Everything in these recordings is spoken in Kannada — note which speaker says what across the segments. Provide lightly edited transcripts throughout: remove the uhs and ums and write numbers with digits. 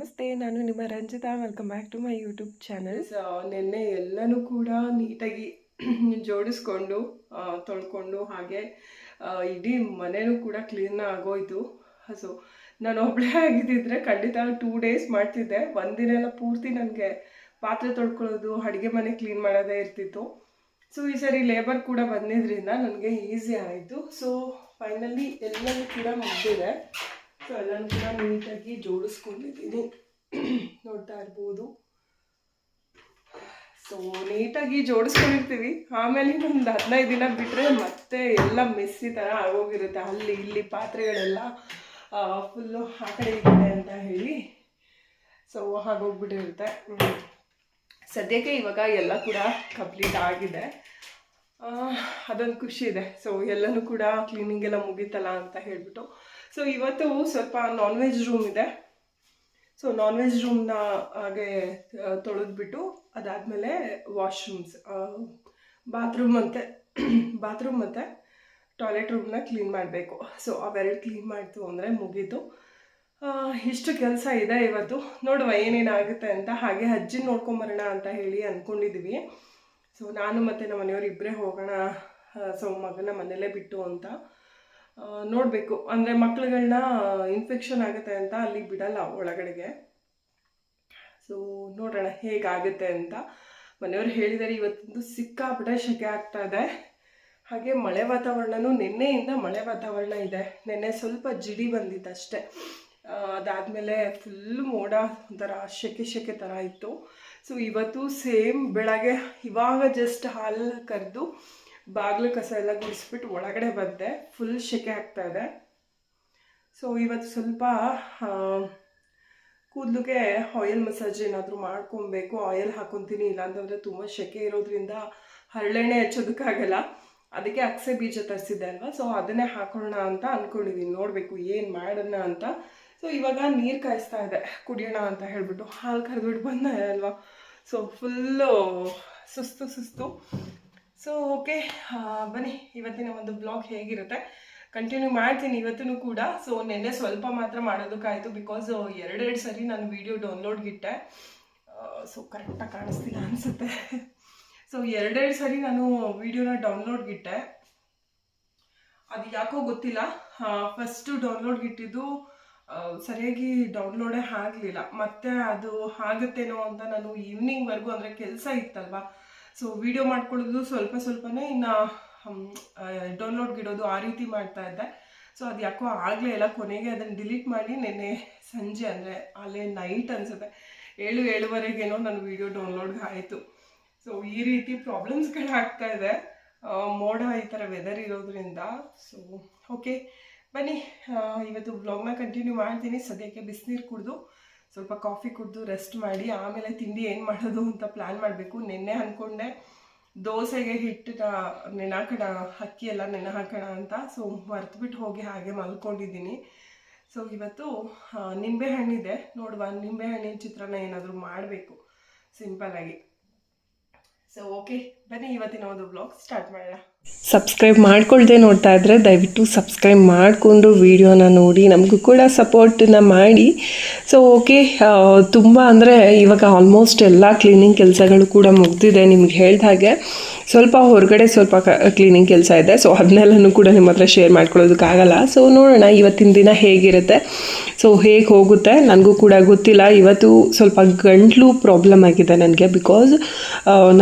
Speaker 1: ನಮಸ್ತೆ, ನಾನು ನಿಮ್ಮ Ranjitha. Welcome back to my YouTube channel. ನಿನ್ನೆ ಎಲ್ಲನೂ ಕೂಡ ನೀಟಾಗಿ ಜೋಡಿಸ್ಕೊಂಡು ತೊಳ್ಕೊಂಡು ಹಾಗೆ ಇಡೀ ಮನೆಯೂ ಕೂಡ ಕ್ಲೀನ್ ಆಗೋಯ್ತು. ಸೊ ನಾನು ಒಬ್ಬಳೇ ಆಗಿದ್ದಿದ್ರೆ ಖಂಡಿತ 2 ಡೇಸ್ ಮಾಡ್ತಿದ್ದೆ. ಒಂದಿನ ಎಲ್ಲ ಪೂರ್ತಿ ನನಗೆ ಪಾತ್ರೆ ತೊಳ್ಕೊಳ್ಳೋದು, ಅಡುಗೆ ಮನೆ ಕ್ಲೀನ್ ಮಾಡೋದೇ ಇರ್ತಿತ್ತು. ಸೊ ಈ ಸರಿ ಲೇಬರ್ ಕೂಡ ಬಂದಿದ್ದರಿಂದ ನನಗೆ ಈಸಿ ಆಯಿತು. ಸೊ ಫೈನಲಿ ಎಲ್ಲನೂ ಕೂಡ ಮುಗಿದಿದೆ. ಸೊ ಎಲ್ಲನೂ ಕೂಡ ನೀಟಾಗಿ ಜೋಡಿಸ್ಕೊಂಡಿದ್ದೀನಿ, ನೋಡ್ತಾ ಇರ್ಬೋದು. ಸೊ ನೀಟಾಗಿ ಜೋಡಿಸ್ಕೊಂಡಿರ್ತೀವಿ, ಆಮೇಲೆ ಒಂದು 15 ದಿನ ಬಿಟ್ಟರೆ ಮತ್ತೆ ಎಲ್ಲ ಮೆಸ್ಸಿ ಥರ ಆಗೋಗಿರುತ್ತೆ. ಅಲ್ಲಿ ಇಲ್ಲಿ ಪಾತ್ರೆಗಳೆಲ್ಲ ಫುಲ್ಲು ಆ ಕಡೆ ಈ ಕಡೆ ಅಂತ ಹೇಳಿ ಸೊ ಆಗೋಗ್ಬಿಟ್ಟಿರುತ್ತೆ. ಸದ್ಯಕ್ಕೆ ಇವಾಗ ಎಲ್ಲ ಕೂಡ ಕಂಪ್ಲೀಟ್ ಆಗಿದೆ, ಅದೊಂದು ಖುಷಿ ಇದೆ. ಸೊ ಎಲ್ಲನೂ ಕೂಡ ಕ್ಲೀನಿಂಗ್ ಎಲ್ಲ ಮುಗೀತಲ್ಲ ಅಂತ ಹೇಳಿಬಿಟ್ಟು. ಸೊ ಇವತ್ತು ಸ್ವಲ್ಪ ನಾನ್ ವೆಜ್ ರೂಮ್ ಇದೆ. ಸೊ ನಾನ್ ವೆಜ್ ರೂಮ್ನ ಹಾಗೆ ತೊಳೆದ್ಬಿಟ್ಟು ಅದಾದಮೇಲೆ ವಾಶ್ರೂಮ್ಸ್, ಬಾತ್ರೂಮ್ ಮತ್ತು ಟಾಯ್ಲೆಟ್ ರೂಮ್ನ ಕ್ಲೀನ್ ಮಾಡಬೇಕು. ಸೊ ಅವೆರಡು ಕ್ಲೀನ್ ಮಾಡ್ತು ಅಂದರೆ ಮುಗೀತು. ಇಷ್ಟು ಕೆಲಸ ಇದೆ ಇವತ್ತು. ನೋಡುವ ಏನೇನಾಗುತ್ತೆ ಅಂತ. ಹಾಗೆ ಅಜ್ಜಿ ನೋಡ್ಕೊಂಬರೋಣ ಅಂತ ಹೇಳಿ ಅಂದ್ಕೊಂಡಿದ್ದೀವಿ. ಸೊ ನಾನು ಮತ್ತು ನಮ್ಮ ಮನೆಯವರು ಇಬ್ಬರೇ ಹೋಗೋಣ, ಸೊ ಮಗನ ಮನೆಯಲ್ಲೇ ಬಿಟ್ಟು ಅಂತ ನೋಡಬೇಕು. ಅಂದರೆ ಮಕ್ಳುಗಳನ್ನ ಇನ್ಫೆಕ್ಷನ್ ಆಗುತ್ತೆ ಅಂತ ಅಲ್ಲಿ ಬಿಡಲ್ಲ ಒಳಗಡೆಗೆ. ಸೊ ನೋಡೋಣ ಹೇಗಾಗುತ್ತೆ ಅಂತ. ಮನೆಯವರು ಹೇಳಿದ್ದಾರೆ ಇವತ್ತೊಂದು ಸಿಕ್ಕಾಪಟ್ಟೆ ಶೆಕೆ ಆಗ್ತಾ ಇದೆ. ಹಾಗೆ ಮಳೆ ವಾತಾವರಣನೂ ನಿನ್ನೆಯಿಂದ ಮಳೆ ವಾತಾವರಣ ಇದೆ. ನಿನ್ನೆ ಸ್ವಲ್ಪ ಜಿಡಿ ಬಂದಿತ್ತು ಅಷ್ಟೇ. ಅದಾದಮೇಲೆ ಫುಲ್ಲು ಮೋಡ ಒಂಥರ ಶೆಕೆ ಥರ ಇತ್ತು. ಸೊ ಇವತ್ತು ಸೇಮ್ ಬೆಳಗ್ಗೆ ಇವಾಗ ಜಸ್ಟ್ ಹಾಲು ಕರೆದು ಬಾಗಿಲು ಕಸ ಎಲ್ಲ ಗುಡಿಸ್ಬಿಟ್ಟು ಒಳಗಡೆ ಬಂದೆ. ಫುಲ್ ಶೆಕೆ ಆಗ್ತಾ ಇದೆ. ಸೊ ಇವತ್ತು ಸ್ವಲ್ಪ ಕೂದಲಿಗೆ ಆಯಿಲ್ ಮಸಾಜ್ ಏನಾದರೂ ಮಾಡ್ಕೊಬೇಕು. ಆಯಿಲ್ ಹಾಕೊತೀನಿ, ಇಲ್ಲಾಂತಂದರೆ ತುಂಬ ಶೆಕೆ ಇರೋದ್ರಿಂದ ಹರಳೆಣ್ಣೆ ಹಚ್ಚೋದಕ್ಕಾಗಲ್ಲ. ಅದಕ್ಕೆ ಅಗಸೆ ಬೀಜ ತರಿಸಿದ್ದೆ ಅಲ್ವಾ, ಸೊ ಅದನ್ನೇ ಹಾಕೋಣ ಅಂತ ಅಂದ್ಕೊಂಡಿದ್ದೀನಿ. ನೋಡಬೇಕು ಏನು ಮಾಡೋಣ ಅಂತ. ಸೊ ಇವಾಗ ನೀರು ಕಾಯಿಸ್ತಾ ಇದೆ ಕುಡಿಯೋಣ ಅಂತ ಹೇಳಿಬಿಟ್ಟು. ಹಾಲು ಕರೆದ್ಬಿಟ್ಟು ಬಂದೆ ಅಲ್ವಾ, ಸೊ ಫುಲ್ಲು ಸುಸ್ತು. ಸೊ ಓಕೆ, ಬನ್ನಿ ಇವತ್ತಿನ ಒಂದು ಬ್ಲಾಗ್ ಹೇಗಿರುತ್ತೆ ಕಂಟಿನ್ಯೂ ಮಾಡ್ತೀನಿ ಇವತ್ತೂ ಕೂಡ. ಸೊ ನೆನ್ನೆ ಸ್ವಲ್ಪ ಮಾತ್ರ ಮಾಡೋದಕ್ಕಾಯಿತು, ಬಿಕಾಸ್ 2 ಸರಿ ನಾನು ವಿಡಿಯೋ ಡೌನ್ಲೋಡ್ಗಿಟ್ಟೆ. ಸೊ ಕರೆಕ್ಟಾಗಿ ಕಾಣಿಸ್ತಿಲ್ಲ ಅನಿಸುತ್ತೆ. ಸೊ 2 ಸರಿ ನಾನು ವಿಡಿಯೋನ ಡೌನ್ಲೋಡ್ಗಿಟ್ಟೆ. ಅದು ಯಾಕೋ ಗೊತ್ತಿಲ್ಲ, ಫಸ್ಟು ಡೌನ್ಲೋಡ್ಗಿಟ್ಟಿದ್ದು ಸರಿಯಾಗಿ ಡೌನ್ಲೋಡೇ ಆಗಲಿಲ್ಲ. ಮತ್ತು ಅದು ಆಗುತ್ತೇನೋ ಅಂತ ನಾನು ಈವ್ನಿಂಗ್ವರೆಗೂ, ಅಂದರೆ ಕೆಲಸ ಇತ್ತಲ್ವ, ಸೊ ವಿಡಿಯೋ ಮಾಡ್ಕೊಳ್ಳೋದು ಸ್ವಲ್ಪನೇ ಇನ್ನು ಡೌನ್ಲೋಡ್ಗಿಡೋದು ಆ ರೀತಿ ಮಾಡ್ತಾ ಇದ್ದೆ. ಸೊ ಅದು ಯಾಕೋ ಆಗಲೇ ಇಲ್ಲ. ಕೊನೆಗೆ ಅದನ್ನು ಡಿಲೀಟ್ ಮಾಡಿ ನಿನ್ನೆ ಸಂಜೆ, ಅಂದರೆ ಅಲ್ಲೇ ನೈಟ್ ಅನಿಸುತ್ತೆ 7-7:30ಗೇನೋ ನನ್ನ ವಿಡಿಯೋ ಡೌನ್ಲೋಡ್ಗೆ ಆಯಿತು. ಸೊ ಈ ರೀತಿ ಪ್ರಾಬ್ಲಮ್ಸ್ಗಳಾಗ್ತಾ ಇದೆ, ಮೋಡ ಈ ಥರ ವೆದರ್ ಇರೋದ್ರಿಂದ. ಸೊ ಓಕೆ ಬನ್ನಿ, ಇವತ್ತು ವ್ಲಾಗ್ನ ಕಂಟಿನ್ಯೂ ಮಾಡ್ತೀನಿ. ಸದ್ಯಕ್ಕೆ ಬಿಸಿನೀರು ಕುಡಿದು ಸ್ವಲ್ಪ ಕಾಫಿ ಕುಡಿದು ರೆಸ್ಟ್ ಮಾಡಿ ಆಮೇಲೆ ತಿಂಡಿ ಏನು ಮಾಡೋದು ಅಂತ ಪ್ಲ್ಯಾನ್ ಮಾಡಬೇಕು. ನಿನ್ನೆ ಅಂದ್ಕೊಂಡೆ ದೋಸೆಗೆ ಹಿಟ್ಟನ್ನ ನೆನೆಹಾಕೋಣ, ಅಕ್ಕಿ ಎಲ್ಲ ನೆನೆಹಾಕೋಣ ಅಂತ. ಸೊ ಮರೆತುಬಿಟ್ಟು ಹೋಗಿ ಹಾಗೆ ಮಲ್ಕೊಂಡಿದ್ದೀನಿ. ಸೊ ಇವತ್ತು ನಿಂಬೆಹಣ್ಣಿದೆ, ನೋಡುವ ನಿಂಬೆಹಣ್ಣಿನ ಚಿತ್ರಾನ್ನ ಏನಾದರೂ ಮಾಡಬೇಕು ಸಿಂಪಲ್ಲಾಗಿ. ಸೊ ಓಕೆ ಬನ್ನಿ ಇವತ್ತಿನ ಒಂದು ಬ್ಲಾಗ್ ಸ್ಟಾರ್ಟ್ ಮಾಡೋಣ. ಸಬ್ಸ್ಕ್ರೈಬ್ ಮಾಡ್ಕೊಳ್ದೆ ನೋಡ್ತಾ ಇದ್ದರೆ ದಯವಿಟ್ಟು ಸಬ್ಸ್ಕ್ರೈಬ್ ಮಾಡಿಕೊಂಡು ವಿಡಿಯೋನ ನೋಡಿ ನಮಗೂ ಕೂಡ ಸಪೋರ್ಟನ್ನ ಮಾಡಿ. ಸೊ ಓಕೆ, ತುಂಬ ಅಂದರೆ ಇವಾಗ ಆಲ್ಮೋಸ್ಟ್ ಎಲ್ಲ ಕ್ಲೀನಿಂಗ್ ಕೆಲಸಗಳು ಕೂಡ ಮುಗ್ದಿದೆ. ನಿಮ್ಗೆ ಹೇಳ್ದ ಹಾಗೆ ಸ್ವಲ್ಪ ಹೊರಗಡೆ ಸ್ವಲ್ಪ ಕ್ಲೀನಿಂಗ್ ಕೆಲಸ ಇದೆ. ಸೊ ಅದನ್ನೆಲ್ಲನೂ ಕೂಡ ನಿಮ್ಮ ಹತ್ರ ಶೇರ್ ಮಾಡ್ಕೊಳ್ಳೋದಕ್ಕಾಗಲ್ಲ. ಸೊ ನೋಡೋಣ ಇವತ್ತಿನ ದಿನ ಹೇಗಿರುತ್ತೆ, ಸೊ ಹೇಗೆ ಹೋಗುತ್ತೆ ನನಗೂ ಕೂಡ ಗೊತ್ತಿಲ್ಲ. ಇವತ್ತು ಸ್ವಲ್ಪ ಗಂಟ್ಲು ಪ್ರಾಬ್ಲಮ್ ಆಗಿದೆ ನನಗೆ, ಬಿಕಾಸ್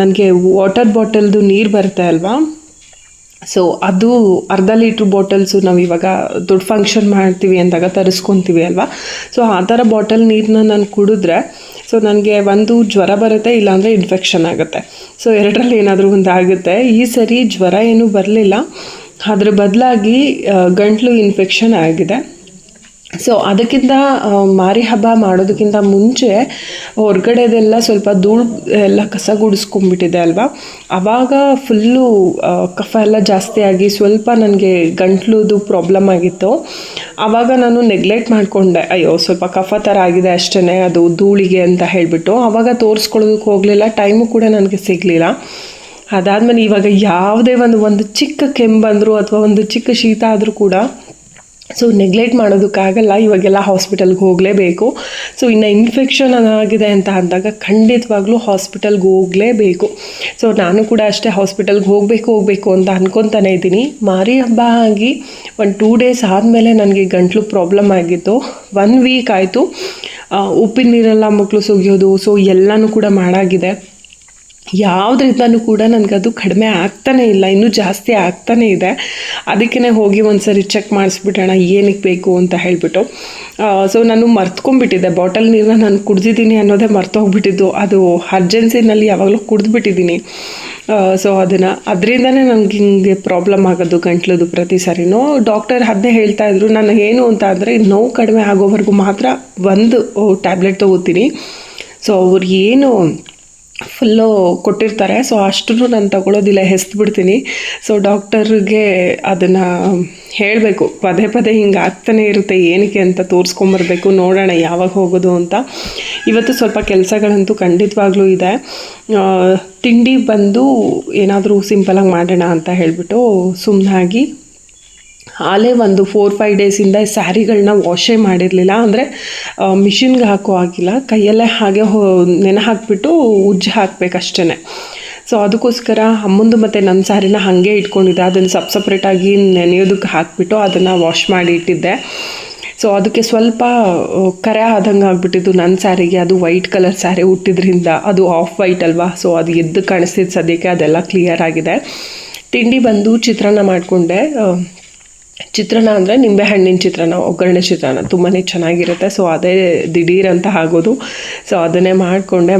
Speaker 1: ನನಗೆ ವಾಟರ್ ಬಾಟಲ್ದು ನೀರು ಬರುತ್ತೆ ಅಲ್ವಾ, ಸೊ ಅದು ಅರ್ಧ ಲೀಟ್ರ್ ಬಾಟಲ್ಸು ನಾವು ಇವಾಗ ದೊಡ್ಡ ಫಂಕ್ಷನ್ ಮಾಡ್ತೀವಿ ಅಂದಾಗ ತರಿಸ್ಕೊತೀವಿ ಅಲ್ವಾ, ಸೊ ಆ ಥರ ಬಾಟಲ್ ನೀರನ್ನ ನಾನು ಕುಡಿದ್ರೆ ಸೊ ನನಗೆ ಒಂದು ಜ್ವರ ಬರುತ್ತೆ, ಇಲ್ಲಾಂದರೆ ಇನ್ಫೆಕ್ಷನ್ ಆಗುತ್ತೆ. ಸೊ ಎರಡರಲ್ಲಿ ಏನಾದರೂ ಒಂದು ಆಗುತ್ತೆ. ಈ ಸರಿ ಜ್ವರ ಏನೂ ಬರಲಿಲ್ಲ, ಅದ್ರ ಬದಲಾಗಿ ಗಂಟ್ಲು ಇನ್ಫೆಕ್ಷನ್ ಆಗಿದೆ. ಸೊ ಅದಕ್ಕಿಂತ ಮಾರಿ ಹಬ್ಬ ಮಾಡೋದಕ್ಕಿಂತ ಮುಂಚೆ ಹೊರಗಡೆದೆಲ್ಲ ಸ್ವಲ್ಪ ಧೂಳು ಎಲ್ಲ ಕಸ ಗುಡಿಸ್ಕೊಂಡ್ಬಿಟ್ಟಿದೆ ಅಲ್ವಾ, ಆವಾಗ ಫುಲ್ಲು ಕಫ ಎಲ್ಲ ಜಾಸ್ತಿ ಆಗಿ ಸ್ವಲ್ಪ ನನಗೆ ಗಂಟ್ಲುದು ಪ್ರಾಬ್ಲಮ್ ಆಗಿತ್ತು. ಆವಾಗ ನಾನು ನೆಗ್ಲೆಕ್ಟ್ ಮಾಡಿಕೊಂಡೆ, ಅಯ್ಯೋ ಸ್ವಲ್ಪ ಕಫ ಥರ ಆಗಿದೆ ಅಷ್ಟೇ, ಅದು ಧೂಳಿಗೆ ಅಂತ ಹೇಳಿಬಿಟ್ಟು ಆವಾಗ ತೋರಿಸ್ಕೊಳ್ಳೋದಕ್ಕೆ ಹೋಗಲಿಲ್ಲ. ಟೈಮು ಕೂಡ ನನಗೆ ಸಿಗಲಿಲ್ಲ. ಅದಾದಮೇಲೆ ಇವಾಗ ಯಾವುದೇ ಒಂದು ಚಿಕ್ಕ ಕೆಮ್ಮು ಬಂದರೂ ಅಥವಾ ಒಂದು ಚಿಕ್ಕ ಶೀತ ಆದರೂ ಕೂಡ ಸೊ ನೆಗ್ಲೆಕ್ಟ್ ಮಾಡೋದಕ್ಕಾಗಲ್ಲ, ಇವಾಗೆಲ್ಲ ಹಾಸ್ಪಿಟಲ್ಗೆ ಹೋಗಲೇಬೇಕು. ಸೊ ಇನ್ನು ಇನ್ಫೆಕ್ಷನ್ ಆಗಿದೆ ಅಂತ ಅಂದಾಗ ಖಂಡಿತವಾಗ್ಲೂ ಹಾಸ್ಪಿಟಲ್ಗೆ ಹೋಗಲೇಬೇಕು. ಸೊ ನಾನು ಕೂಡ ಅಷ್ಟೇ ಹಾಸ್ಪಿಟಲ್ಗೆ ಹೋಗಬೇಕು ಅಂತ ಅಂದ್ಕೊತಾನೆ ಇದ್ದೀನಿ. ಮಾರಿ ಹಬ್ಬ ಆಗಿ ಒಂದು 2 ಡೇಸ್ ಆದಮೇಲೆ ನನಗೆ ಗಂಟ್ಲು ಪ್ರಾಬ್ಲಮ್ ಆಗಿತ್ತು. 1 ವೀಕ್ ಆಯಿತು. ಉಪ್ಪಿನ ನೀರೆಲ್ಲ ಮಕ್ಕಳು ಸುಗಿಯೋದು, ಸೊ ಎಲ್ಲನೂ ಕೂಡ ಮಾಡಾಗಿದೆ. ಯಾವುದರಿಂದನೂ ಕೂಡ ನನಗದು ಕಡಿಮೆ ಆಗ್ತಾನೇ ಇಲ್ಲ, ಇನ್ನೂ ಜಾಸ್ತಿ ಆಗ್ತಾನೇ ಇದೆ. ಅದಕ್ಕೇ ಹೋಗಿ ಒಂದು ಸರಿ ಚೆಕ್ ಮಾಡಿಸ್ಬಿಟ್ಟೋಣ ಏನಕ್ಕೆ ಬೇಕು ಅಂತ ಹೇಳಿಬಿಟ್ಟು. ಸೊ ನಾನು ಮರ್ತ್ಕೊಂಡ್ಬಿಟ್ಟಿದ್ದೆ, ಬಾಟಲ್ ನೀರನ್ನ ನಾನು ಕುಡ್ದಿದ್ದೀನಿ ಅನ್ನೋದೇ ಮರ್ತೋಗ್ಬಿಟ್ಟಿದ್ದು. ಅದು ಅರ್ಜೆನ್ಸಿನಲ್ಲಿ ಯಾವಾಗಲೂ ಕುಡಿದ್ಬಿಟ್ಟಿದ್ದೀನಿ. ಸೊ ಅದರಿಂದನೇ ನನಗೆ ಹಿಂಗೆ ಪ್ರಾಬ್ಲಮ್ ಆಗೋದು ಗಂಟ್ಲದು ಪ್ರತಿ ಸರಿನೂ. ಡಾಕ್ಟರ್ ಅದನ್ನೇ ಹೇಳ್ತಾಯಿದ್ರು, ನಾನು ಏನು ಅಂತ ಅಂದರೆ ನೋವು ಕಡಿಮೆ ಆಗೋವರೆಗೂ ಮಾತ್ರ ಒಂದು ಟ್ಯಾಬ್ಲೆಟ್ ತೊಗೋತೀನಿ. ಸೊ ಅವ್ರು ಏನು ಫುಲ್ಲು ಕೊಟ್ಟಿರ್ತಾರೆ, ಸೊ ಅಷ್ಟನ್ನು ನಾನು ತಗೊಳ್ಳೋದಿಲ್ಲ, ಬಿಡ್ತೀನಿ. ಸೊ ಡಾಕ್ಟರ್ಗೆ ಅದನ್ನು ಹೇಳಬೇಕು, ಪದೇ ಪದೇ ಹಿಂಗೆ ಆಗ್ತಾನೆ ಇರುತ್ತೆ, ಏನಕ್ಕೆ ಅಂತ ತೋರಿಸ್ಕೊಂಬರ್ಬೇಕು, ನೋಡೋಣ ಯಾವಾಗ ಹೋಗೋದು ಅಂತ. ಇವತ್ತು ಸ್ವಲ್ಪ ಕೆಲಸಗಳಂತೂ ಖಂಡಿತವಾಗ್ಲೂ ಇದೆ. ತಿಂಡಿ ಬಂದು ಏನಾದರೂ ಸಿಂಪಲಾಗಿ ಮಾಡೋಣ ಅಂತ ಹೇಳಿಬಿಟ್ಟು ಸುಮ್ಮನಾಗಿ ಆಲೇ ಒಂದು 4-5 ಡೇಸಿಂದ ಸ್ಯಾರಿಗಳನ್ನ ವಾಶೇ ಮಾಡಿರಲಿಲ್ಲ. ಅಂದರೆ ಮಿಷಿನ್ಗೆ ಹಾಕೋ ಆಗಿಲ್ಲ, ಕೈಯಲ್ಲೇ ಹಾಗೆ ನೆನೆ ಹಾಕಿಬಿಟ್ಟು ಉಜ್ಜಿ ಹಾಕಬೇಕಷ್ಟೇ. ಸೊ ಅದಕ್ಕೋಸ್ಕರ ಅಮ್ಮಂದು ಮತ್ತು ನನ್ನ ಸ್ಯಾರಿನ ಹಾಗೆ ಇಟ್ಕೊಂಡಿದ್ದೆ. ಅದನ್ನು ಸಪ್ರೇಟಾಗಿ ನೆನೆಯೋದಕ್ಕೆ ಹಾಕಿಬಿಟ್ಟು ಅದನ್ನು ವಾಶ್ ಮಾಡಿ ಇಟ್ಟಿದ್ದೆ. ಸೊ ಅದಕ್ಕೆ ಸ್ವಲ್ಪ ಕರೆ ಆದಂಗೆ ಆಗಿಬಿಟ್ಟಿದ್ದು ನನ್ನ ಸ್ಯಾರಿಗೆ. ಅದು ವೈಟ್ ಕಲರ್ ಸ್ಯಾರಿ ಹುಟ್ಟಿದ್ರಿಂದ, ಅದು ಆಫ್ ವೈಟ್ ಅಲ್ವಾ, ಸೊ ಅದು ಎದ್ದು ಕಾಣಿಸ್ತಿದ್ದು ಸದ್ಯಕ್ಕೆ ಅದೆಲ್ಲ ಕ್ಲಿಯರ್ ಆಗಿದೆ. ತಿಂಡಿ ಬಂದು ಚಿತ್ರಾನ್ನ ಮಾಡಿಕೊಂಡೆ. ಚಿತ್ರಾನ್ನ ಅಂದರೆ ನಿಂಬೆಹಣ್ಣಿನ ಚಿತ್ರಾನ್ನ, ಒಗ್ಗರಣೆ ಚಿತ್ರಾನ್ನ ತುಂಬಾ ಚೆನ್ನಾಗಿರುತ್ತೆ. ಸೊ ಅದೇ ದಿಢೀರಂತ ಆಗೋದು. ಸೊ ಅದನ್ನೇ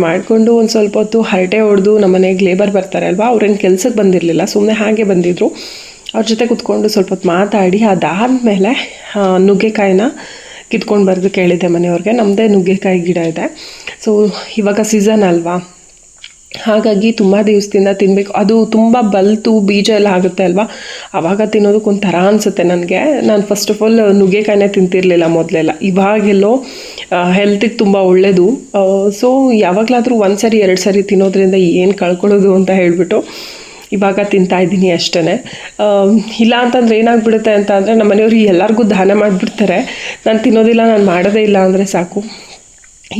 Speaker 1: ಮಾಡಿಕೊಂಡು ಒಂದು ಸ್ವಲ್ಪ ಹೊತ್ತು ಹರಟೆ ಹೊಡೆದು, ನಮ್ಮ ಮನೆಗೆ ಲೇಬರ್ ಬರ್ತಾರೆ ಅಲ್ವಾ, ಅವ್ರೇನು ಕೆಲ್ಸಕ್ಕೆ ಬಂದಿರಲಿಲ್ಲ, ಸುಮ್ಮನೆ ಹಾಗೆ ಬಂದಿದ್ದರು. ಅವ್ರ ಜೊತೆ ಕೂತ್ಕೊಂಡು ಸ್ವಲ್ಪ ಹೊತ್ತು ಮಾತಾಡಿ ಅದಾದಮೇಲೆ ನುಗ್ಗೆಕಾಯಿನ ಕಿತ್ಕೊಂಡು ಬರೋದು ಕೇಳಿದ್ದೆ ಮನೆಯವ್ರಿಗೆ. ನಮ್ಮದೇ ನುಗ್ಗೆಕಾಯಿ ಗಿಡ ಇದೆ. ಸೊ ಇವಾಗ ಸೀಸನ್ ಅಲ್ವಾ, ಹಾಗಾಗಿ ತುಂಬ ದಿವಸದಿಂದ ತಿನ್ನಬೇಕು. ಅದು ತುಂಬ ಬಲ್ತು ಬೀಜ ಎಲ್ಲ ಆಗುತ್ತೆ ಅಲ್ವಾ, ಆವಾಗ ತಿನ್ನೋದಕ್ಕೊಂಥರ ಅನಿಸುತ್ತೆ ನನಗೆ. ನಾನು ಫಸ್ಟ್ ಆಫ್ ಆಲ್ ನುಗ್ಗೆಕಾಯಿನೇ ತಿಂತಿರಲಿಲ್ಲ ಮೊದಲೆಲ್ಲ. ಇವಾಗೆಲ್ಲೋ ಹೆಲ್ತಿಗೆ ತುಂಬ ಒಳ್ಳೆಯದು. ಸೊ ಯಾವಾಗಲಾದರೂ 1 ಸರಿ 2 ಸರಿ ತಿನ್ನೋದ್ರಿಂದ ಏನು ಕಳ್ಕೊಳ್ಳೋದು ಅಂತ ಹೇಳಿಬಿಟ್ಟು ಇವಾಗ ತಿಂತಾಯಿದ್ದೀನಿ ಅಷ್ಟೇ. ಇಲ್ಲ ಅಂತಂದರೆ ಏನಾಗ್ಬಿಡುತ್ತೆ ಅಂತ ಅಂದರೆ ನಮ್ಮ ಮನೆಯವರು ಎಲ್ಲರಿಗೂ ದಾನ ಮಾಡಿಬಿಡ್ತಾರೆ. ನಾನು ತಿನ್ನೋದಿಲ್ಲ, ನಾನು ಮಾಡೋದೇ ಇಲ್ಲ ಅಂದರೆ ಸಾಕು.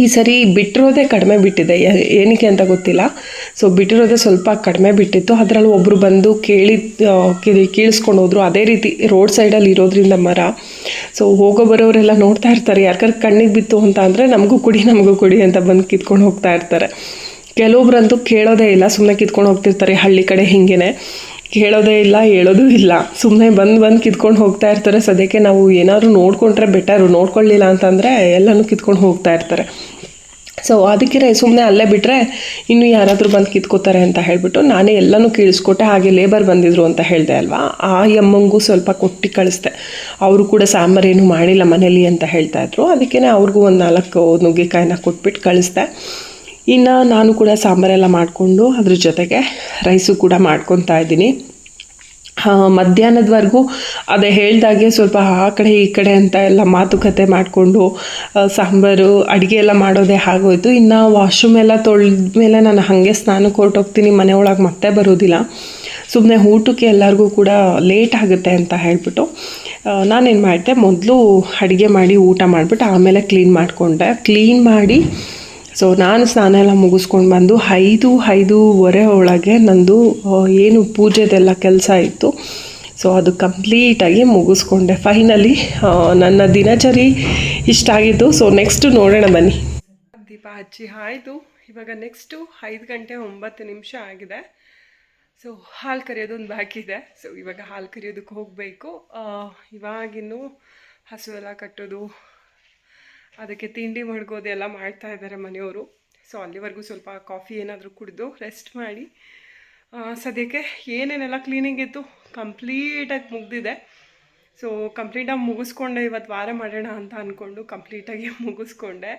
Speaker 1: ಈ ಸರಿ ಬಿಟ್ಟಿರೋದೇ ಕಡಿಮೆ ಬಿಟ್ಟಿದೆ, ಏನಕ್ಕೆ ಅಂತ ಗೊತ್ತಿಲ್ಲ. ಸೊ ಬಿಟ್ಟಿರೋದೇ ಸ್ವಲ್ಪ ಕಡಿಮೆ ಬಿಟ್ಟಿತ್ತು. ಅದರಲ್ಲೂ ಒಬ್ಬರು ಬಂದು ಕೀಳಿಸ್ಕೊಂಡು ಹೋದರು. ಅದೇ ರೀತಿ ರೋಡ್ ಸೈಡಲ್ಲಿ ಇರೋದ್ರಿಂದ ಮರ, ಸೊ ಹೋಗೋ ಬರೋರೆಲ್ಲ ನೋಡ್ತಾ ಇರ್ತಾರೆ. ಯಾರ್ಗಾರು ಕಣ್ಣಿಗೆ ಬಿತ್ತು ಅಂತ ಅಂದರೆ ನಮಗೂ ಕೊಡಿ ಅಂತ ಬಂದು ಕಿತ್ಕೊಂಡು ಹೋಗ್ತಾ ಇರ್ತಾರೆ. ಕೆಲವೊಬ್ರಂತೂ ಕೇಳೋದೇ ಇಲ್ಲ, ಸುಮ್ಮನೆ ಕಿತ್ಕೊಂಡು ಹೋಗ್ತಿರ್ತಾರೆ. ಹಳ್ಳಿ ಕಡೆ ಹಿಂಗೇ ಕೇಳೋದೇ ಇಲ್ಲ, ಹೇಳೋದೂ ಇಲ್ಲ, ಸುಮ್ಮನೆ ಬಂದು ಕಿತ್ಕೊಂಡು ಹೋಗ್ತಾ ಇರ್ತಾರೆ. ಸದ್ಯಕ್ಕೆ ನಾವು ಏನಾದರೂ ನೋಡಿಕೊಂಡ್ರೆ ಬೆಟರು, ನೋಡ್ಕೊಳ್ಳಿಲ್ಲ ಅಂತಂದರೆ ಎಲ್ಲನೂ ಕಿತ್ಕೊಂಡು ಹೋಗ್ತಾ ಇರ್ತಾರೆ. ಸೊ ಅದಕ್ಕೆ ಸುಮ್ಮನೆ ಅಲ್ಲೇ ಬಿಟ್ಟರೆ ಇನ್ನೂ ಯಾರಾದರೂ ಬಂದು ಕಿತ್ಕೋತಾರೆ ಅಂತ ಹೇಳಿಬಿಟ್ಟು ನಾನೇ ಎಲ್ಲನೂ ಕೀಳಿಸ್ಕೊಟ್ಟೆ. ಹಾಗೆ ಲೇಬರ್ ಬಂದಿದ್ರು ಅಂತ ಹೇಳಿದೆ ಅಲ್ವಾ, ಆ ಅಮ್ಮಂಗೂ ಸ್ವಲ್ಪ ಕೊಟ್ಟು ಕಳಿಸ್ದೆ. ಅವರು ಕೂಡ ಸಾಂಬಾರೇನು ಮಾಡಿಲ್ಲ ಮನೇಲಿ ಅಂತ ಹೇಳ್ತಾಯಿದ್ರು. ಅದಕ್ಕೇ ಅವ್ರಿಗೂ ಒಂದು 4 ನುಗ್ಗೆಕಾಯಿನ ಕೊಟ್ಬಿಟ್ಟು ಕಳಿಸ್ದೆ. ಇನ್ನು ನಾನು ಕೂಡ ಸಾಂಬಾರೆಲ್ಲ ಮಾಡಿಕೊಂಡು ಅದ್ರ ಜೊತೆಗೆ ರೈಸು ಕೂಡ ಮಾಡ್ಕೊತಾ ಇದ್ದೀನಿ. ಮಧ್ಯಾಹ್ನದವರೆಗೂ ಅದೇ ಹೇಳ್ದಾಗೆ ಸ್ವಲ್ಪ ಆ ಕಡೆ ಈ ಕಡೆ ಅಂತ ಎಲ್ಲ ಮಾತುಕತೆ ಮಾಡಿಕೊಂಡು ಸಾಂಬಾರು ಅಡುಗೆ ಎಲ್ಲ ಮಾಡೋದೇ ಆಗೋಯ್ತು. ಇನ್ನು ವಾಶ್ರೂಮ್ ಎಲ್ಲ ತೊಳೆದ ಮೇಲೆ ನಾನು ಹಾಗೆ ಸ್ನಾನಕ್ಕೆ ಹೊರಟೋಗ್ತೀನಿ, ಮನೆ ಒಳಗೆ ಮತ್ತೆ ಬರೋದಿಲ್ಲ. ಸುಮ್ಮನೆ ಊಟಕ್ಕೆ ಎಲ್ಲರಿಗೂ ಕೂಡ ಲೇಟ್ ಆಗುತ್ತೆ ಅಂತ ಹೇಳಿಬಿಟ್ಟು ನಾನೇನು ಮಾಡಿದೆ, ಮೊದಲು ಅಡುಗೆ ಮಾಡಿ ಊಟ ಮಾಡಿಬಿಟ್ಟು ಆಮೇಲೆ ಕ್ಲೀನ್ ಮಾಡಿ ಸೊ ನಾನು ಸ್ನಾನ ಎಲ್ಲ ಮುಗಿಸ್ಕೊಂಡು ಬಂದು 5-5:30 ಒಳಗೆ ನಂದು ಏನು ಪೂಜೆದೆಲ್ಲ ಕೆಲಸ ಇತ್ತು. ಸೊ ಅದು ಕಂಪ್ಲೀಟಾಗಿ ಮುಗಿಸ್ಕೊಂಡೆ. ಫೈನಲಿ ನನ್ನ ದಿನಚರಿ ಇಷ್ಟ ಆಗಿತ್ತು. ಸೊ ನೆಕ್ಸ್ಟು ನೋಡೋಣ ಬನ್ನಿ. ದೀಪ ಹಚ್ಚಿ ಆಯಿತು. ಇವಾಗ ನೆಕ್ಸ್ಟು 5 ಗಂಟೆ 9 ನಿಮಿಷ ಆಗಿದೆ. ಸೊ ಹಾಲು ಕರಿಯೋದೊಂದು ಬಾಕಿ ಇದೆ. ಸೊ ಇವಾಗ ಹಾಲು ಕರಿಯೋದಕ್ಕೆ ಹೋಗಬೇಕು. ಇವಾಗಿನ್ನೂ ಹಸು ಎಲ್ಲ ಕಟ್ಟೋದು, ಅದಕ್ಕೆ ತಿಂಡಿ ಮಡ್ಗೋದೆಲ್ಲ ಮಾಡ್ತಾ ಇದ್ದಾರೆ ಮನೆಯವರು. ಸೊ ಅಲ್ಲಿವರೆಗೂ ಸ್ವಲ್ಪ ಕಾಫಿ ಏನಾದರೂ ಕುಡಿದು ರೆಸ್ಟ್ ಮಾಡಿ, ಸದ್ಯಕ್ಕೆ ಏನೇನೆಲ್ಲ ಕ್ಲೀನಿಂಗ್ ಇತ್ತು ಕಂಪ್ಲೀಟಾಗಿ ಮುಗಿದಿದೆ. ಸೊ ಕಂಪ್ಲೀಟಾಗಿ ಮುಗಿಸ್ಕೊಂಡೆ. ಇವತ್ತು ವಾರ ಮಾಡೋಣ ಅಂತ ಅಂದ್ಕೊಂಡು ಕಂಪ್ಲೀಟಾಗಿ ಮುಗಿಸ್ಕೊಂಡೆ.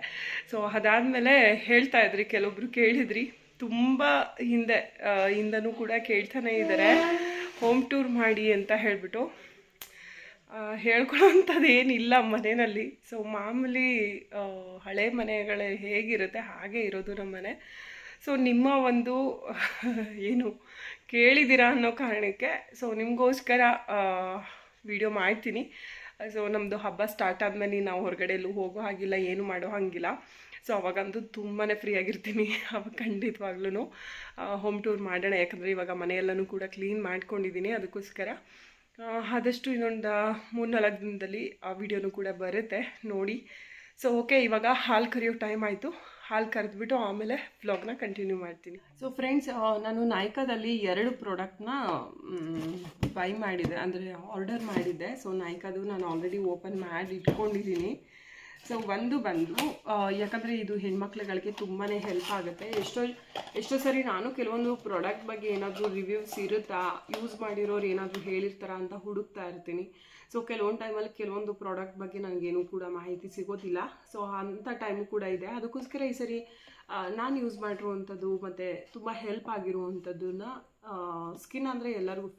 Speaker 1: ಸೊ ಅದಾದಮೇಲೆ ಹೇಳ್ತಾಯಿದ್ರಿ, ಕೆಲವೊಬ್ರು ಕೇಳಿದ್ರಿ, ತುಂಬ ಹಿಂದನೂ ಕೂಡ ಕೇಳ್ತಾನೆ ಇದ್ದಾರೆ ಹೋಮ್ ಟೂರ್ ಮಾಡಿ ಅಂತ ಹೇಳಿಬಿಟ್ಟು. ಹೇಳ್ಕೊಳ್ಳೋವಂಥದ್ದು ಏನಿಲ್ಲ ಮನೆಯಲ್ಲಿ. ಸೊ ಮಾಮೂಲಿ ಹಳೆ ಮನೆಗಳೇ ಹೇಗಿರುತ್ತೆ ಹಾಗೆ ಇರೋದು ನಮ್ಮ ಮನೆ. ಸೊ ನಿಮ್ಮ ಒಂದು ಏನು ಕೇಳಿದ್ದೀರಾ ಅನ್ನೋ ಕಾರಣಕ್ಕೆ ಸೊ ನಿಮಗೋಸ್ಕರ ವಿಡಿಯೋ ಮಾಡ್ತೀನಿ. ಸೊ ನಮ್ಮದು ಹಬ್ಬ ಸ್ಟಾರ್ಟ್ ಆದಮೇಲೆ ನಾವು ಹೊರಗಡೆ ಎಲ್ಲೂ ಹೋಗೋ ಹಾಗಿಲ್ಲ, ಏನು ಮಾಡೋ ಹಾಗಿಲ್ಲ. ಸೊ ಅವಾಗಂತೂ ತುಂಬಾ ಫ್ರೀ ಆಗಿರ್ತೀನಿ. ಅವಾಗ ಖಂಡಿತವಾಗ್ಲೂ ಹೋಮ್ ಟೂರ್ ಮಾಡೋಣ, ಯಾಕಂದರೆ ಇವಾಗ ಮನೆಯೆಲ್ಲನೂ ಕೂಡ ಕ್ಲೀನ್ ಮಾಡ್ಕೊಂಡಿದ್ದೀನಿ. ಅದಕ್ಕೋಸ್ಕರ ಆದಷ್ಟು ಇನ್ನೊಂದು 3-4 ದಿನದಲ್ಲಿ ಆ ವಿಡಿಯೋನೂ ಕೂಡ ಬರುತ್ತೆ, ನೋಡಿ. ಸೊ ಓಕೆ, ಇವಾಗ ಹಾಲು ಕರಿಯೋ ಟೈಮ್ ಆಯಿತು. ಹಾಲು ಕರೆದ್ಬಿಟ್ಟು ಆಮೇಲೆ ವ್ಲಾಗ್ನ ಕಂಟಿನ್ಯೂ ಮಾಡ್ತೀನಿ. ಸೊ ಫ್ರೆಂಡ್ಸ್, ನಾನು ನಾಯ್ಕಾದಲ್ಲಿ 2 ಪ್ರಾಡಕ್ಟ್ನ ಬೈ ಮಾಡಿದ್ದೆ, ಅಂದರೆ ಆರ್ಡರ್ ಮಾಡಿದ್ದೆ. ಸೊ ನಾಯ್ಕಾದು ನಾನು ಆಲ್ರೆಡಿ ಓಪನ್ ಮಾಡಿ ಇಟ್ಕೊಂಡಿದ್ದೀನಿ. ಸೊ ಒಂದು ಬಂದು ಯಾಕಂದರೆ ಇದು ಹೆಣ್ಮಕ್ಳುಗಳಿಗೆ ತುಂಬಾ ಹೆಲ್ಪ್ ಆಗುತ್ತೆ. ಎಷ್ಟೋ ಸರಿ ನಾನು ಕೆಲವೊಂದು ಪ್ರಾಡಕ್ಟ್ ಬಗ್ಗೆ ಏನಾದರೂ ರಿವ್ಯೂಸ್ ಇರುತ್ತಾ, ಯೂಸ್ ಮಾಡಿರೋರು ಏನಾದರೂ ಹೇಳಿರ್ತಾರ ಅಂತ ಹುಡುಕ್ತಾ ಇರ್ತೀನಿ. ಸೊ ಕೆಲವೊಂದು ಟೈಮಲ್ಲಿ ಕೆಲವೊಂದು ಪ್ರಾಡಕ್ಟ್ ಬಗ್ಗೆ ನನಗೇನು ಕೂಡ ಮಾಹಿತಿ ಸಿಗೋದಿಲ್ಲ. ಸೊ ಅಂಥ ಟೈಮು ಕೂಡ ಇದೆ. ಅದಕ್ಕೋಸ್ಕರ ಈ ಸರಿ ನಾನು ಯೂಸ್ ಮಾಡಿರುವಂಥದ್ದು ಮತ್ತು ತುಂಬ ಹೆಲ್ಪ್ ಆಗಿರುವಂಥದ್ದನ್ನ, ಸ್ಕಿನ್ ಅಂದರೆ ಎಲ್ಲರಿಗೂ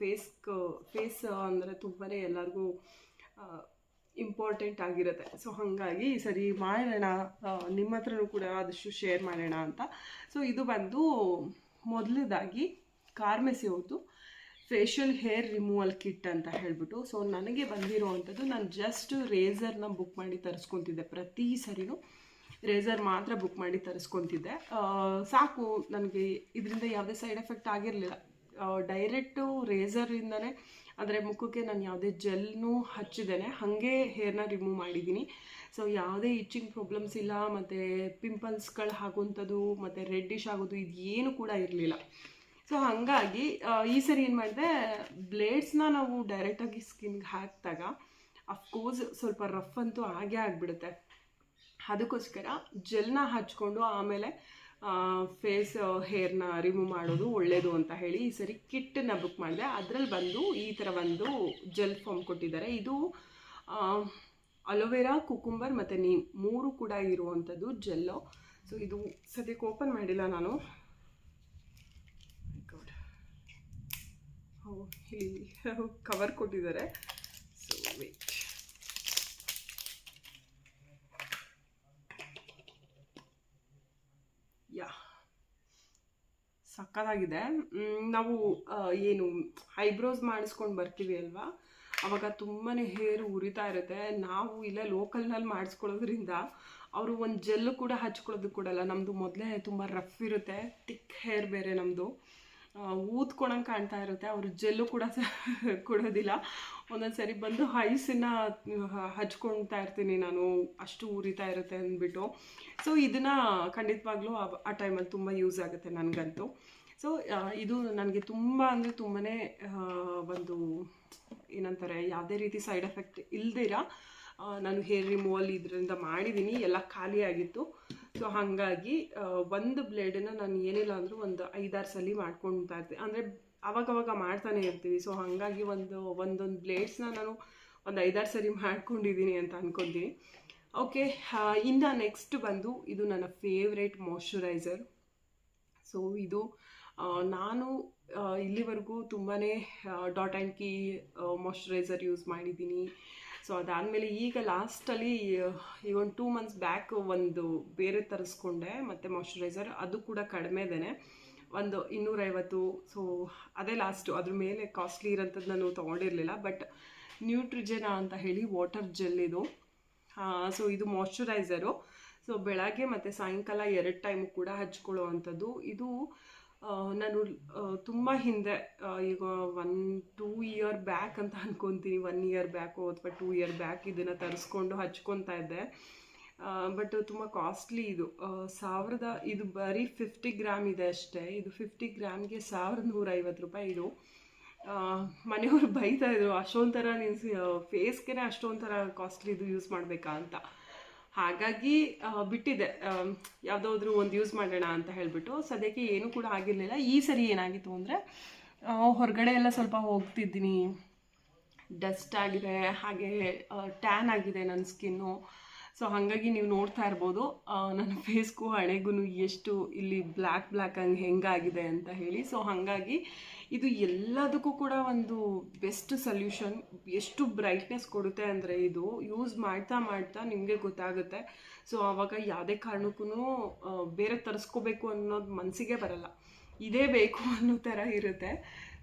Speaker 1: ಫೇಸ್ ಅಂದರೆ ತುಂಬಾ ಎಲ್ಲರಿಗೂ ಇಂಪಾರ್ಟೆಂಟ್ ಆಗಿರುತ್ತೆ. ಸೊ ಹಾಗಾಗಿ ಈ ಸರಿ ಮಾಡೋಣ, ನಿಮ್ಮ ಹತ್ರನೂ ಕೂಡ ಆದಷ್ಟು ಶೇರ್ ಮಾಡೋಣ ಅಂತ. ಸೊ ಇದು ಬಂದು ಮೊದಲದಾಗಿ ಕಾರ್ಮೆಸಿ ಅವ್ರದ್ದು ಫೇಶಿಯಲ್ ಹೇರ್ ರಿಮೂವಲ್ ಕಿಟ್ ಅಂತ ಹೇಳಿಬಿಟ್ಟು. ಸೊ ನನಗೆ ಬಂದಿರೋವಂಥದ್ದು, ನಾನು ಜಸ್ಟ್ ರೇಸರ್ನ ಬುಕ್ ಮಾಡಿ ತರಿಸ್ಕೊತಿದ್ದೆ. ಪ್ರತಿ ಸರಿನೂ ರೇಸರ್ ಮಾತ್ರ ಬುಕ್ ಮಾಡಿ ತರಿಸ್ಕೊತಿದ್ದೆ. ಸಾಕು, ನನಗೆ ಇದರಿಂದ ಯಾವುದೇ ಸೈಡ್ ಎಫೆಕ್ಟ್ ಆಗಿರಲಿಲ್ಲ. ಡೈರೆಕ್ಟು ರೇಸರಿಂದನೇ, ಅಂದರೆ ಮುಖಕ್ಕೆ ನಾನು ಯಾವುದೇ ಜೆಲ್ನೂ ಹಚ್ಚಿದ್ದೇನೆ, ಹಾಗೆ ಹೇರ್ನ ರಿಮೂವ್ ಮಾಡಿದ್ದೀನಿ. ಸೊ ಯಾವುದೇ ಇಚ್ಚಿಂಗ್ ಪ್ರಾಬ್ಲಮ್ಸ್ ಇಲ್ಲ, ಮತ್ತು ಪಿಂಪಲ್ಸ್ಗಳು ಆಗುವಂಥದ್ದು ಮತ್ತು ರೆಡ್ಡಿಶ್ ಆಗೋದು ಇದು ಏನು ಕೂಡ ಇರಲಿಲ್ಲ. ಸೊ ಹಾಗಾಗಿ ಈ ಸರಿ ಏನು ಮಾಡಿದೆ, ಬ್ಲೇಡ್ಸ್ನ ನಾವು ಡೈರೆಕ್ಟಾಗಿ ಸ್ಕಿನ್ಗೆ ಹಾಕಿದಾಗ ಅಫ್ಕೋರ್ಸ್ ಸ್ವಲ್ಪ ರಫ್ ಅಂತೂ ಆಗೇ ಆಗಿಬಿಡುತ್ತೆ. ಅದಕ್ಕೋಸ್ಕರ ಜೆಲ್ನ ಹಚ್ಕೊಂಡು ಆಮೇಲೆ ಫೇಸ್ ಹೇರ್ನ ರಿಮೂವ್ ಮಾಡೋದು ಒಳ್ಳೆಯದು ಅಂತ ಹೇಳಿ ಈ ಸರಿ ಕಿಟ್ಟನ್ನು ಬುಕ್ ಮಾಡಿದೆ. ಅದರಲ್ಲಿ ಬಂದು ಈ ಥರ ಒಂದು ಜೆಲ್ ಫಾರ್ಮ್ ಕೊಟ್ಟಿದ್ದಾರೆ. ಇದು ಅಲೋವೆರಾ, ಕುಕುಂಬರ್ ಮತ್ತು ನೀಮ್ 3 ಕೂಡ ಇರುವಂಥದ್ದು ಜೆಲ್ಲು. ಸೊ ಇದು ಸದ್ಯಕ್ಕೆ ಓಪನ್ ಮಾಡಿಲ್ಲ ನಾನು. ಇಲ್ಲಿ ಕವರ್ ಕೊಟ್ಟಿದ್ದಾರೆ. ಸೊ ವೇಟ್, ಸಕ್ಕತ್ತಾಗಿದೆ. ನಾವು ಏನು ಐಬ್ರೋಸ್ ಮಾಡಿಸ್ಕೊಂಡು ಬರ್ತೀವಿ ಅಲ್ವಾ, ಆವಾಗ ತುಂಬಾ ಹೇರ್ ಉರಿತಾ ಇರುತ್ತೆ. ನಾವು ಇಲ್ಲೇ ಲೋಕಲ್ನಲ್ಲಿ ಮಾಡಿಸ್ಕೊಳ್ಳೋದ್ರಿಂದ ಅವರು ಒಂದು ಜೆಲ್ಲು ಕೂಡ ಹಚ್ಕೊಳ್ಳೋದು ಕೊಡಲ್ಲ. ನಮ್ಮದು ಮೊದಲೇ ತುಂಬ ರಫ್ ಇರುತ್ತೆ, ತಿಕ್ ಹೇರ್ ಬೇರೆ ನಮ್ಮದು, ಊದ್ಕೊಳಂಗೆ ಕಾಣ್ತಾ ಇರುತ್ತೆ. ಅವರು ಜೆಲ್ಲು ಕೂಡ ಕೊಡೋದಿಲ್ಲ. ಒಂದೊಂದು ಸರಿ ಬಂದು ಐಸನ್ನು ಹಚ್ಕೊಳ್ತಾ ಇರ್ತೀನಿ ನಾನು, ಅಷ್ಟು ಉರಿತಾ ಇರುತ್ತೆ ಅಂದ್ಬಿಟ್ಟು. ಸೊ ಇದನ್ನು ಖಂಡಿತವಾಗ್ಲೂ ಆ ಟೈಮಲ್ಲಿ ತುಂಬ ಯೂಸ್ ಆಗುತ್ತೆ ನನಗಂತೂ. ಸೊ ಇದು ನನಗೆ ತುಂಬ ಅಂದರೆ ತುಂಬಾ ಒಂದು ಏನಂತಾರೆ, ಯಾವುದೇ ರೀತಿ ಸೈಡ್ ಎಫೆಕ್ಟ್ ಇಲ್ದಿರ ನಾನು ಹೇರ್ ರಿಮೂವಲ್ ಇದರಿಂದ ಮಾಡಿದ್ದೀನಿ. ಎಲ್ಲ ಖಾಲಿಯಾಗಿತ್ತು. ಸೊ ಹಾಗಾಗಿ ಒಂದು ಬ್ಲೇಡನ್ನು ನಾನು ಏನಿಲ್ಲ ಅಂದರೂ ಒಂದು 5-6 ಸಲ ಮಾಡ್ಕೊಳ್ತಾ ಇರ್ತೀನಿ, ಅಂದರೆ ಅವಾಗವಾಗ ಮಾಡ್ತಾನೆ ಇರ್ತೀವಿ. ಸೊ ಹಾಗಾಗಿ ಒಂದೊಂದು ಬ್ಲೇಡ್ಸ್ನ ನಾನು ಒಂದು 5-6 ಸರಿ ಮಾಡ್ಕೊಂಡಿದ್ದೀನಿ ಅಂತ ಅಂದ್ಕೊತೀನಿ. ಓಕೆ, ಇನ್ನು ನೆಕ್ಸ್ಟ್ ಬಂದು ಇದು ನನ್ನ ಫೇವ್ರೇಟ್ ಮಾಯ್ಶ್ಚರೈಸರ್. ಸೊ ಇದು ನಾನು ಇಲ್ಲಿವರೆಗೂ ತುಂಬಾ dot and key moisturiser use ಮಾಡಿದ್ದೀನಿ. ಸೊ ಅದಾದಮೇಲೆ ಈಗ ಲಾಸ್ಟಲ್ಲಿ ಈಗ ಒಂದು 2 ಮಂತ್ಸ್ ಬ್ಯಾಕ್ ಒಂದು ಬೇರೆ ತರಿಸ್ಕೊಂಡೆ ಮತ್ತು ಮಾಯ್ಶ್ಚರೈಸರ್, ಅದು ಕೂಡ ಕಡಿಮೆದೇನೆ, ಒಂದು 250. ಸೊ ಅದೇ ಲಾಸ್ಟು, ಅದ್ರ ಮೇಲೆ ಕಾಸ್ಟ್ಲಿ ಇರೋಂಥದ್ದು ನಾನು ತೊಗೊಂಡಿರಲಿಲ್ಲ. ಬಟ್ ನ್ಯೂಟ್ರಿಜೆನಾ ಅಂತ ಹೇಳಿ ವಾಟರ್ ಜೆಲ್ ಇದು. ಸೊ ಇದು ಮಾಯ್ಶ್ಚರೈಸರು. ಸೊ ಬೆಳಗ್ಗೆ ಮತ್ತು ಸಾಯಂಕಾಲ 2 ಟೈಮು ಕೂಡ ಹಚ್ಕೊಳ್ಳೋ ಅಂಥದ್ದು. ಇದು ನಾನು ತುಂಬ ಹಿಂದೆ, ಈಗ 1-2 ಇಯರ್ ಬ್ಯಾಕ್ ಅಂತ ಅನ್ಕೊತೀನಿ, 1 ಇಯರ್ ಬ್ಯಾಕು ಅಥವಾ 2 ಇಯರ್ ಬ್ಯಾಕ್ ಇದನ್ನು ತರಿಸ್ಕೊಂಡು ಹಚ್ಕೊತಾ ಇದ್ದೆ. ಬಟ್ ತುಂಬ ಕಾಸ್ಟ್ಲಿ ಇದು. ಇದು ಬರೀ 50 ಗ್ರಾಮ್ ಇದೆ ಅಷ್ಟೇ. ಇದು 50 ಗ್ರಾಮ್ಗೆ 1150 ರೂಪಾಯಿ. ಇದು ಮನೆಯವರು ಬೈತಾಯಿದ್ರು, ಅಷ್ಟೊಂಥರ ನೀನು ಫೇಸ್ಗೆ ಅಷ್ಟೊಂಥರ ಕಾಸ್ಟ್ಲಿ ಇದು ಯೂಸ್ ಮಾಡಬೇಕಾ ಅಂತ. ಹಾಗಾಗಿ ಬಿಟ್ಟಿದ್ದೆ, ಯಾವುದಾದ್ರೂ ಒಂದು ಯೂಸ್ ಮಾಡೋಣ ಅಂತ ಹೇಳಿಬಿಟ್ಟು. ಸದ್ಯಕ್ಕೆ ಏನೂ ಕೂಡ ಆಗಿರಲಿಲ್ಲ. ಈ ಸರಿ ಏನಾಗಿತ್ತು ಅಂದರೆ, ಹೊರಗಡೆ ಎಲ್ಲ ಸ್ವಲ್ಪ ಹೋಗ್ತಿದ್ದೀನಿ, ಡಸ್ಟ್ ಆಗಿದೆ, ಹಾಗೆ ಟ್ಯಾನ್ ಆಗಿದೆ ನನ್ನ ಸ್ಕಿನ್ನು. ಸೊ ಹಾಗಾಗಿ ನೀವು ನೋಡ್ತಾ ಇರ್ಬೋದು ನನ್ನ ಫೇಸ್ಗೂ ಹಣೆಗೂ ಎಷ್ಟು ಇಲ್ಲಿ ಬ್ಲ್ಯಾಕ್ ಹಂಗೆ ಹೆಂಗಾಗಿದೆ ಅಂತ ಹೇಳಿ. ಸೊ ಹಾಗಾಗಿ ಇದು ಎಲ್ಲದಕ್ಕೂ ಕೂಡ ಒಂದು ಬೆಸ್ಟ್ ಸೊಲ್ಯೂಷನ್. ಎಷ್ಟು ಬ್ರೈಟ್ನೆಸ್ ಕೊಡುತ್ತೆ ಅಂದರೆ ಇದು ಯೂಸ್ ಮಾಡ್ತಾ ನಿಮಗೆ ಗೊತ್ತಾಗುತ್ತೆ. ಸೊ ಆವಾಗ ಯಾವುದೇ ಕಾರಣಕ್ಕೂ ಬೇರೆ ತರಿಸ್ಕೋಬೇಕು ಅನ್ನೋದು ಮನಸ್ಸಿಗೆ ಬರಲ್ಲ. ಇದೇ ಬೇಕು ಅನ್ನೋ ಥರ ಇರುತ್ತೆ.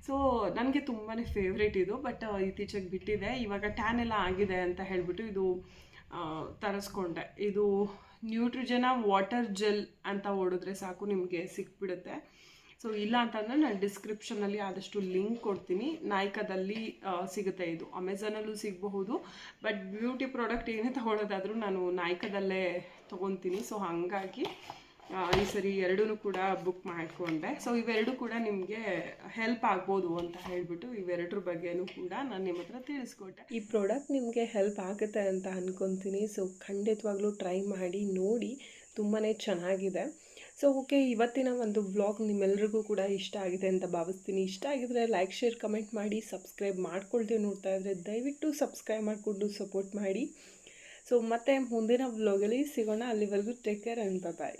Speaker 1: ಸೊ ನನಗೆ ತುಂಬಾ ಫೇವ್ರೇಟ್ ಇದು. ಬಟ್ ಇತ್ತೀಚೆಗೆ ಬಿಟ್ಟಿದೆ. ಇವಾಗ ಟ್ಯಾನ್ ಎಲ್ಲ ಆಗಿದೆ ಅಂತ ಹೇಳಿಬಿಟ್ಟು ಇದು ತರಿಸ್ಕೊಂಡೆ. ಇದು ನ್ಯೂಟ್ರಿಜೆನಾ ವಾಟರ್ ಜೆಲ್ ಅಂತ ಹೊಡಿದ್ರೆ ಸಾಕು ನಿಮಗೆ ಸಿಕ್ಬಿಡುತ್ತೆ. ಸೊ ಇಲ್ಲ ಅಂತಂದರೆ ನಾನು ಡಿಸ್ಕ್ರಿಪ್ಷನಲ್ಲಿ ಆದಷ್ಟು ಲಿಂಕ್ ಕೊಡ್ತೀನಿ. ನಾಯ್ಕಾದಲ್ಲಿ ಸಿಗುತ್ತೆ. ಇದು ಅಮೆಝಾನಲ್ಲೂ ಸಿಗಬಹುದು. ಬಟ್ ಬ್ಯೂಟಿ ಪ್ರಾಡಕ್ಟ್ ಏನೇ ತೊಗೊಳೋದಾದರೂ ನಾನು ನಾಯ್ಕಾದಲ್ಲೇ ತೊಗೊತೀನಿ. ಸೊ ಹಾಗಾಗಿ ಈ ಸರಿ ಎರಡೂ ಕೂಡ ಬುಕ್ ಮಾಡಿಕೊಂಡೆ. ಸೊ ಇವೆರಡು ಕೂಡ ನಿಮಗೆ ಹೆಲ್ಪ್ ಆಗ್ಬೋದು ಅಂತ ಹೇಳಿಬಿಟ್ಟು ಇವೆರಡರ ಬಗ್ಗೆನೂ ಕೂಡ ನಾನು ನಿಮ್ಮ ಹತ್ರ ತಿಳಿಸ್ಕೊಟ್ಟೆ. ಈ ಪ್ರಾಡಕ್ಟ್ ನಿಮಗೆ ಹೆಲ್ಪ್ ಆಗುತ್ತೆ ಅಂತ ಅಂದ್ಕೊತೀನಿ. ಸೊ ಖಂಡಿತವಾಗ್ಲೂ ಟ್ರೈ ಮಾಡಿ ನೋಡಿ, ತುಂಬಾ ಚೆನ್ನಾಗಿದೆ. ಸೊ ಓಕೆ, ಇವತ್ತಿನ ಒಂದು ವ್ಲಾಗ್ ನಿಮ್ಮೆಲ್ಲರಿಗೂ ಕೂಡ ಇಷ್ಟ ಆಗಿದೆ ಅಂತ ಭಾವಿಸ್ತೀನಿ. ಇಷ್ಟ ಆಗಿದ್ರೆ ಲೈಕ್, ಶೇರ್, ಕಮೆಂಟ್ ಮಾಡಿ. ಸಬ್ಸ್ಕ್ರೈಬ್ ಮಾಡ್ಕೊಳ್ದೆ ನೋಡ್ತಾ ಇದ್ದರೆ ದಯವಿಟ್ಟು ಸಬ್ಸ್ಕ್ರೈಬ್ ಮಾಡಿಕೊಂಡು ಸಪೋರ್ಟ್ ಮಾಡಿ. ಸೊ ಮತ್ತೆ ಮುಂದಿನ ವ್ಲಾಗಲ್ಲಿ ಸಿಗೋಣ. ಅಲ್ಲಿವರೆಗೂ ಟೇಕ್ ಕೇರ್ ಆ್ಯಂಡ್ ಬಾಯ್.